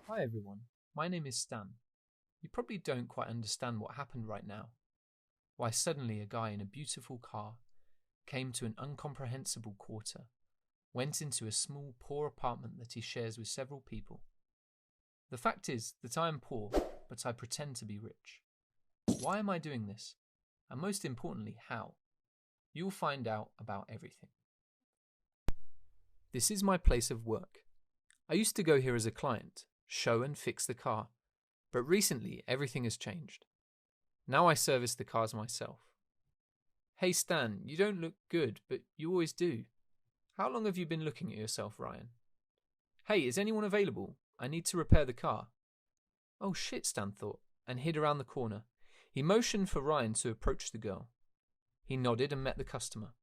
Hi everyone, my name is Stan. You probably don't quite understand what happened right now. Why suddenly a guy in a beautiful car came to an incomprehensible quarter, went into a small, poor apartment that he shares with several people. The fact is that I am poor, but I pretend to be rich. Why am I doing this? And most importantly, how? You'll find out about everything. This is my place of work. I used to go here as a client, show and fix the car, but recently everything has changed. Now I service the cars myself. Hey Stan, you don't look good, but you always do. How long have you been looking at yourself, Ryan? Hey, is anyone available? I need to repair the car. Oh shit, Stan thought, and hid around the corner. He motioned for Ryan to approach the girl. He nodded and met the customer.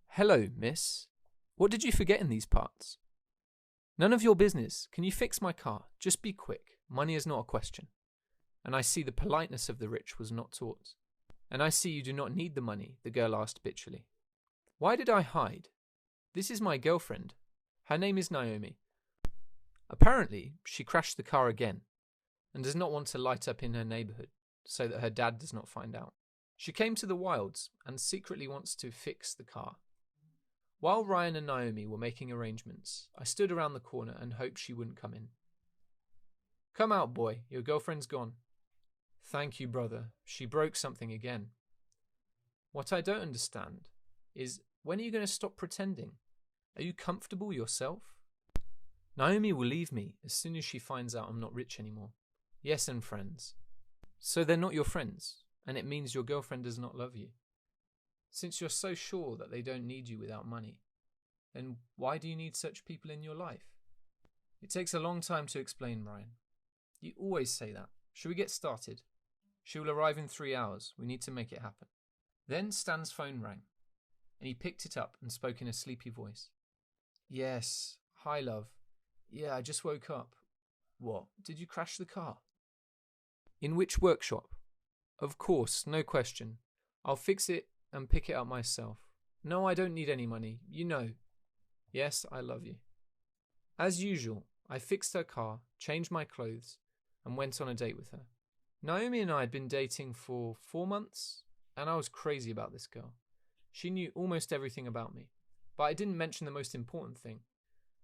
Hello, miss. What did you forget in these parts? None of your business. Can you fix my car? Just be quick. Money is not a question. And I see the politeness of the rich was not taught. And I see you do not need the money, the girl asked bitchily. Why did I hide? This is my girlfriend. Her name is Naomi. Apparently, she crashed the car again and does not want to light up in her neighborhood so that her dad does not find out. She came to the wilds and secretly wants to fix the car. While Ryan and Naomi were making arrangements, I stood around the corner and hoped she wouldn't come in. Come out, boy. Your girlfriend's gone. Thank you, brother. She broke something again. What I don't understand is, when are you going to stop pretending? Are you comfortable yourself? Naomi will leave me as soon as she finds out I'm not rich anymore. Yes, and friends. So they're not your friends, and it means your girlfriend does not love you. Since you're so sure that they don't need you without money, then why do you need such people in your life? It takes a long time to explain, Ryan. You always say that. Shall we get started? She will arrive in 3 hours. We need to make it happen. Then Stan's phone rang, and he picked it up and spoke in a sleepy voice. Yes. Hi, love. Yeah, I just woke up. What? Did you crash the car? In which workshop? Of course, no question. I'll fix it and pick it up myself. No, I don't need any money. You know. Yes, I love you. As usual, I fixed her car, changed my clothes, and went on a date with her. Naomi and I had been dating for 4 months, and I was crazy about this girl. She knew almost everything about me, but I didn't mention the most important thing,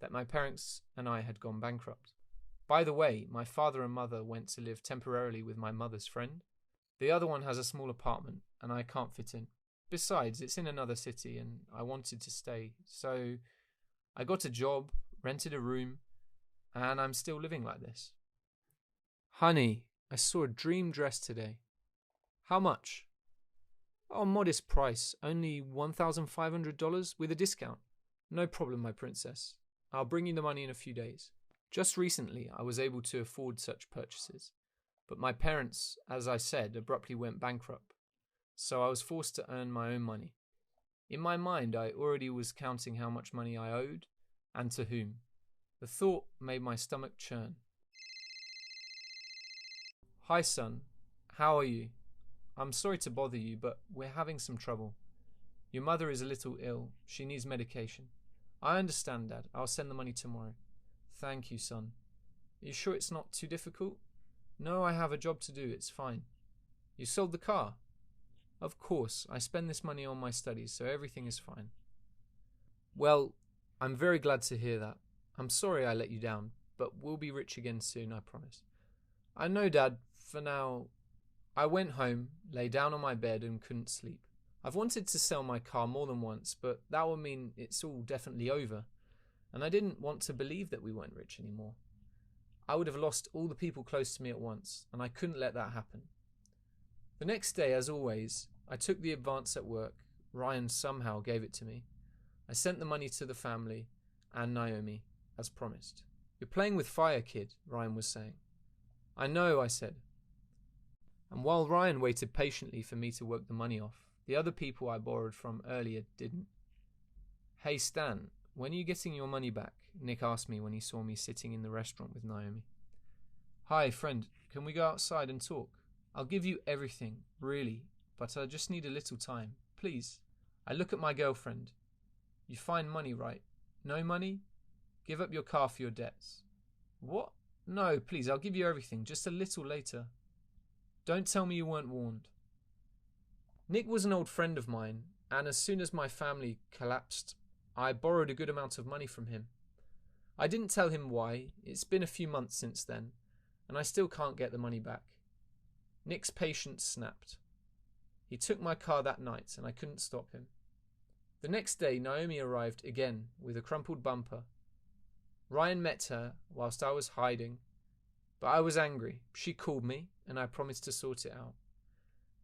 that my parents and I had gone bankrupt. By the way, my father and mother went to live temporarily with my mother's friend. The other one has a small apartment, and I can't fit in. Besides, it's in another city, and I wanted to stay, so I got a job, rented a room, and I'm still living like this. Honey, I saw a dream dress today. How much? Oh, modest price, only $1,500 with a discount. No problem, my princess. I'll bring you the money in a few days. Just recently, I was able to afford such purchases, but my parents, as I said, abruptly went bankrupt, so I was forced to earn my own money. In my mind, I already was counting how much money I owed and to whom. The thought made my stomach churn. Hi, son. How are you? I'm sorry to bother you, but we're having some trouble. Your mother is a little ill. She needs medication. I understand, Dad. I'll send the money tomorrow. Thank you, son. Are you sure it's not too difficult? No, I have a job to do. It's fine. You sold the car? Of course. I spend this money on my studies, so everything is fine. Well, I'm very glad to hear that. I'm sorry I let you down, but we'll be rich again soon, I promise. I know, Dad. For now, I went home, lay down on my bed and couldn't sleep. I've wanted to sell my car more than once, but that would mean it's all definitely over. And I didn't want to believe that we weren't rich anymore. I would have lost all the people close to me at once, and I couldn't let that happen. The next day, as always, I took the advance at work. Ryan somehow gave it to me. I sent the money to the family and Naomi, as promised. You're playing with fire, kid, Ryan was saying. I know, I said. And while Ryan waited patiently for me to work the money off, the other people I borrowed from earlier didn't. Hey Stan, when are you getting your money back? Nick asked me when he saw me sitting in the restaurant with Naomi. Hi, friend, can we go outside and talk? I'll give you everything, really, but I just need a little time, please. I look at my girlfriend. You find money, right? No money? Give up your car for your debts. What? No, please, I'll give you everything, just a little later. Don't tell me you weren't warned. Nick was an old friend of mine, and as soon as my family collapsed, I borrowed a good amount of money from him. I didn't tell him why. It's been a few months since then, and I still can't get the money back. Nick's patience snapped. He took my car that night, and I couldn't stop him. The next day, Naomi arrived again with a crumpled bumper. Ryan met her whilst I was hiding, but I was angry. She called me, and I promised to sort it out.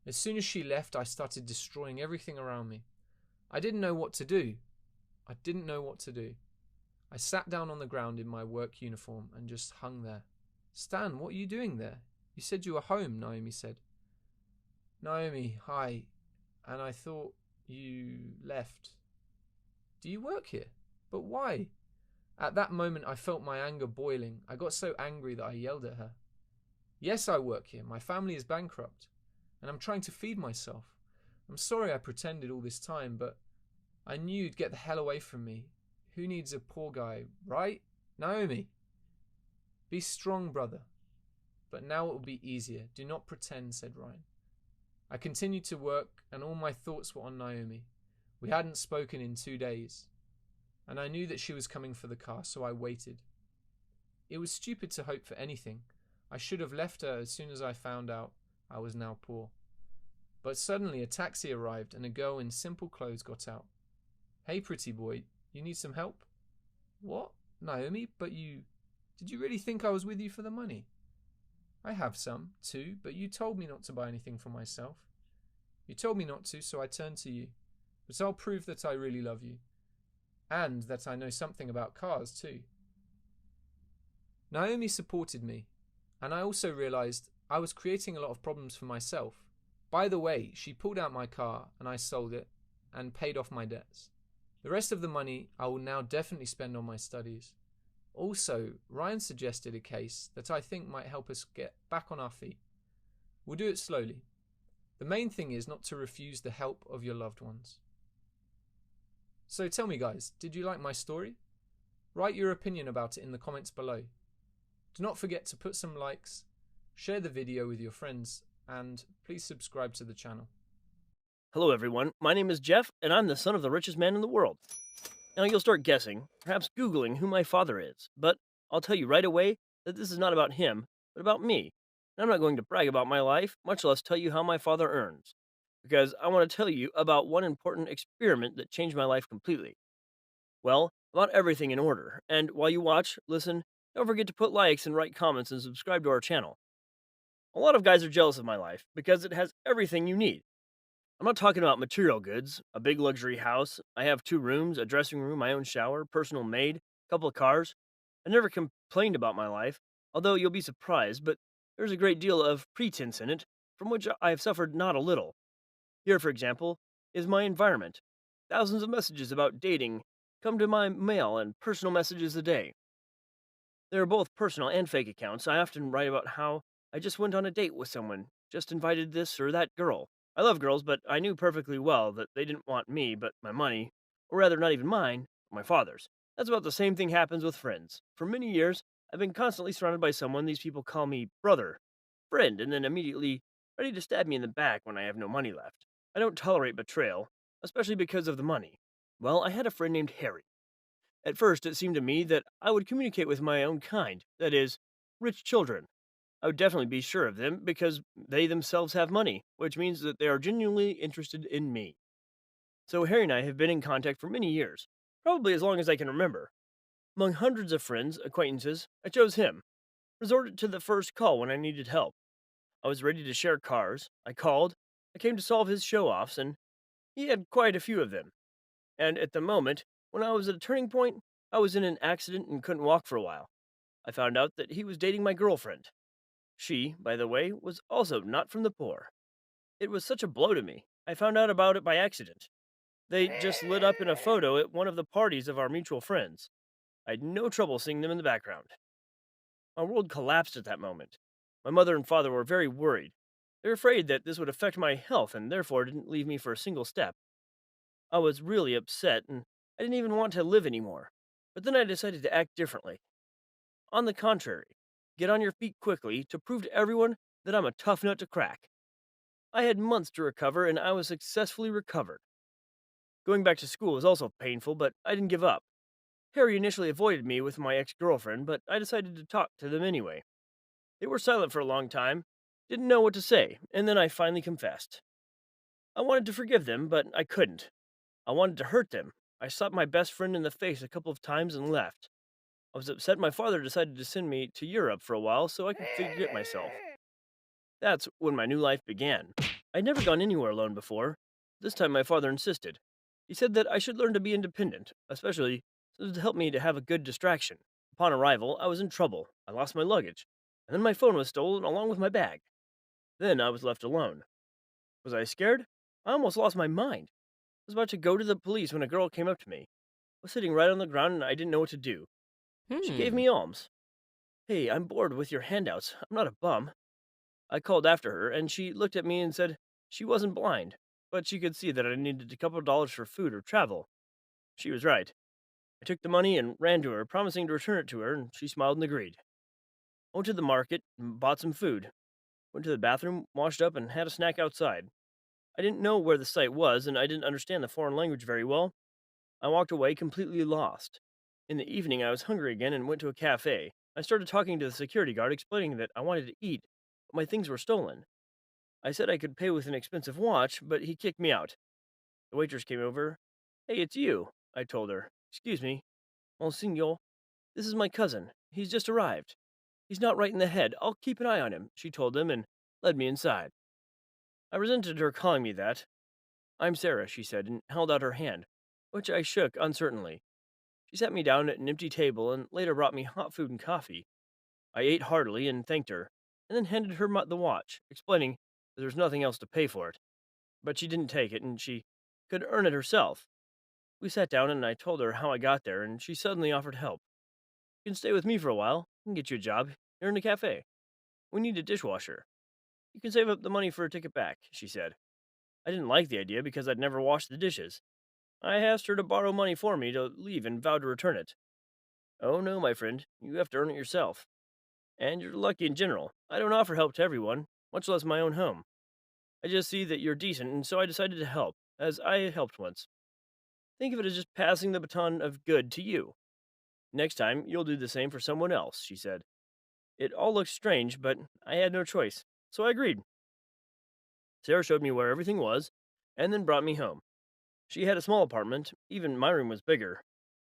As soon as she left, I started destroying everything around me. I didn't know what to do. I sat down on the ground in my work uniform and just hung there. Stan, what are you doing there? You said you were home, Naomi said. Naomi, hi. And I thought you left. Do you work here? But why? At that moment, I felt my anger boiling. I got so angry that I yelled at her. Yes, I work here. My family is bankrupt, and I'm trying to feed myself. I'm sorry I pretended all this time, but I knew you'd get the hell away from me. Who needs a poor guy, right? Naomi? Be strong, brother. But now it will be easier. Do not pretend, said Ryan. I continued to work, and all my thoughts were on Naomi. We hadn't spoken in 2 days, and I knew that she was coming for the car, so I waited. It was stupid to hope for anything. I should have left her as soon as I found out I was now poor. But suddenly a taxi arrived, and a girl in simple clothes got out. Hey, pretty boy, you need some help? What? Naomi, but did you really think I was with you for the money? I have some, too, but you told me not to buy anything for myself. You told me not to, so I turned to you. But I'll prove that I really love you. And that I know something about cars, too. Naomi supported me, and I also realized I was creating a lot of problems for myself. By the way, she pulled out my car, and I sold it, and paid off my debts. The rest of the money I will now definitely spend on my studies. Also, Ryan suggested a case that I think might help us get back on our feet. We'll do it slowly. The main thing is not to refuse the help of your loved ones. So tell me guys, did you like my story? Write your opinion about it in the comments below. Do not forget to put some likes, share the video with your friends, and please subscribe to the channel. Hello everyone, my name is Jeff, and I'm the son of the richest man in the world. Now you'll start guessing, perhaps Googling who my father is, but I'll tell you right away that this is not about him, but about me. And I'm not going to brag about my life, much less tell you how my father earns, because I want to tell you about one important experiment that changed my life completely. Well, about everything in order, and while you watch, listen, don't forget to put likes and write comments and subscribe to our channel. A lot of guys are jealous of my life, because it has everything you need. I'm not talking about material goods, a big luxury house. I have 2 rooms, a dressing room, my own shower, personal maid, a couple of cars. I never complained about my life, although you'll be surprised, but there's a great deal of pretense in it, from which I have suffered not a little. Here, for example, is my environment. Thousands of messages about dating come to my mail and personal messages a day. There are both personal and fake accounts. I often write about how I just went on a date with someone, just invited this or that girl. I love girls, but I knew perfectly well that they didn't want me, but my money, or rather not even mine, but my father's. That's about the same thing happens with friends. For many years, I've been constantly surrounded by someone these people call me brother, friend, and then immediately ready to stab me in the back when I have no money left. I don't tolerate betrayal, especially because of the money. Well, I had a friend named Harry. At first, it seemed to me that I would communicate with my own kind, that is, rich children. I would definitely be sure of them because they themselves have money, which means that they are genuinely interested in me. So Harry and I have been in contact for many years, probably as long as I can remember. Among hundreds of friends, acquaintances, I chose him, resorted to the first call when I needed help. I was ready to share cars. I called, I came to solve his show-offs, and he had quite a few of them. And at the moment, when I was at a turning point, I was in an accident and couldn't walk for a while. I found out that he was dating my girlfriend. She, by the way, was also not from the poor. It was such a blow to me. I found out about it by accident. They just lit up in a photo at one of the parties of our mutual friends. I had no trouble seeing them in the background. My world collapsed at that moment. My mother and father were very worried. They were afraid that this would affect my health and therefore didn't leave me for a single step. I was really upset and I didn't even want to live anymore. But then I decided to act differently. On the contrary, get on your feet quickly to prove to everyone that I'm a tough nut to crack. I had months to recover, and I was successfully recovered. Going back to school was also painful, but I didn't give up. Harry initially avoided me with my ex girlfriend, but I decided to talk to them anyway. They were silent for a long time, didn't know what to say, and then I finally confessed. I wanted to forgive them, but I couldn't. I wanted to hurt them. I slapped my best friend in the face a couple of times and left. I was upset my father decided to send me to Europe for a while so I could forget myself. That's when my new life began. I'd never gone anywhere alone before. This time my father insisted. He said that I should learn to be independent, especially so to help me to have a good distraction. Upon arrival, I was in trouble. I lost my luggage, and then my phone was stolen along with my bag. Then I was left alone. Was I scared? I almost lost my mind. I was about to go to the police when a girl came up to me. I was sitting right on the ground and I didn't know what to do. She gave Hmm. me alms. Hey, I'm bored with your handouts. I'm not a bum. I called after her, and she looked at me and said she wasn't blind, but she could see that I needed a couple of dollars for food or travel. She was right. I took the money and ran to her, promising to return it to her, and she smiled and agreed. I went to the market and bought some food. Went to the bathroom, washed up, and had a snack outside. I didn't know where the site was, and I didn't understand the foreign language very well. I walked away completely lost. In the evening, I was hungry again and went to a cafe. I started talking to the security guard, explaining that I wanted to eat, but my things were stolen. I said I could pay with an expensive watch, but he kicked me out. The waitress came over. Hey, it's you, I told her. Excuse me, Monsignor. This is my cousin. He's just arrived. He's not right in the head. I'll keep an eye on him, she told him and led me inside. I resented her calling me that. I'm Sarah, she said, and held out her hand, which I shook uncertainly. She sat me down at an empty table and later brought me hot food and coffee. I ate heartily and thanked her, and then handed her the watch, explaining that there was nothing else to pay for it. But she didn't take it, and she could earn it herself. We sat down, and I told her how I got there, and she suddenly offered help. You can stay with me for a while. I can get you a job here in the cafe. We need a dishwasher. You can save up the money for a ticket back, she said. I didn't like the idea because I'd never washed the dishes. I asked her to borrow money for me to leave and vowed to return it. Oh no, my friend, you have to earn it yourself. And you're lucky in general. I don't offer help to everyone, much less my own home. I just see that you're decent, and so I decided to help, as I helped once. Think of it as just passing the baton of good to you. Next time, you'll do the same for someone else, she said. It all looked strange, but I had no choice, so I agreed. Sarah showed me where everything was, and then brought me home. She had a small apartment, even my room was bigger.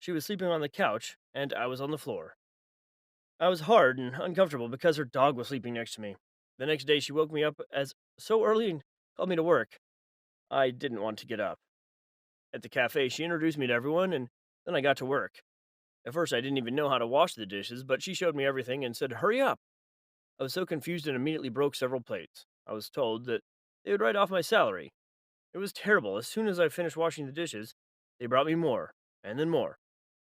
She was sleeping on the couch, and I was on the floor. I was hard and uncomfortable because her dog was sleeping next to me. The next day, she woke me up as so early and called me to work. I didn't want to get up. At the cafe, she introduced me to everyone, and then I got to work. At first, I didn't even know how to wash the dishes, but she showed me everything and said, "Hurry up." I was so confused and immediately broke several plates. I was told that they would write off my salary. It was terrible. As soon as I finished washing the dishes, they brought me more, and then more,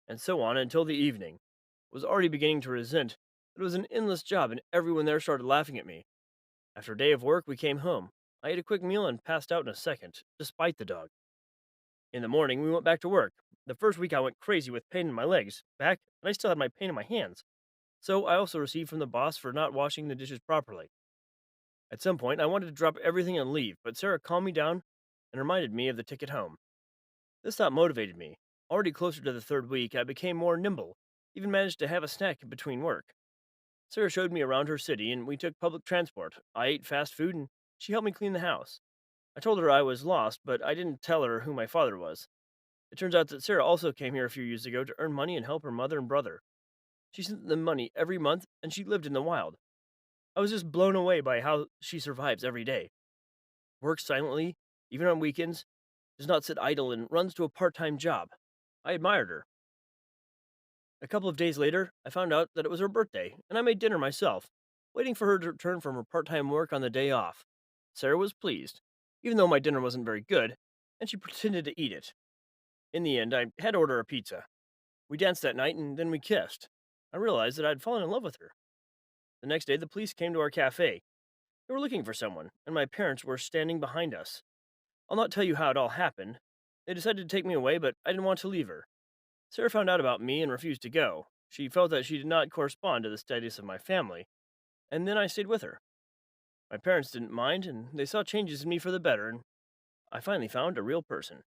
and so on until the evening. I was already beginning to resent that it was an endless job, and everyone there started laughing at me. After a day of work, we came home. I ate a quick meal and passed out in a second, despite the dog. In the morning, we went back to work. The first week, I went crazy with pain in my legs, back, and I still had my pain in my hands. So I also received from the boss for not washing the dishes properly. At some point, I wanted to drop everything and leave, but Sarah calmed me down and reminded me of the ticket home. This thought motivated me. Already closer to the third week, I became more nimble, even managed to have a snack in between work. Sarah showed me around her city, and we took public transport. I ate fast food, and she helped me clean the house. I told her I was lost, but I didn't tell her who my father was. It turns out that Sarah also came here a few years ago to earn money and help her mother and brother. She sent them money every month, and she lived in the wild. I was just blown away by how she survives every day. Works silently, even on weekends, does not sit idle, and runs to a part time job. I admired her. A couple of days later, I found out that it was her birthday, and I made dinner myself, waiting for her to return from her part time work on the day off. Sarah was pleased, even though my dinner wasn't very good, and she pretended to eat it. In the end, I had to order a pizza. We danced that night, and then we kissed. I realized that I'd fallen in love with her. The next day, the police came to our cafe. They were looking for someone, and my parents were standing behind us. I'll not tell you how it all happened. They decided to take me away, but I didn't want to leave her. Sarah found out about me and refused to go. She felt that she did not correspond to the status of my family, and then I stayed with her. My parents didn't mind, and they saw changes in me for the better, and I finally found a real person.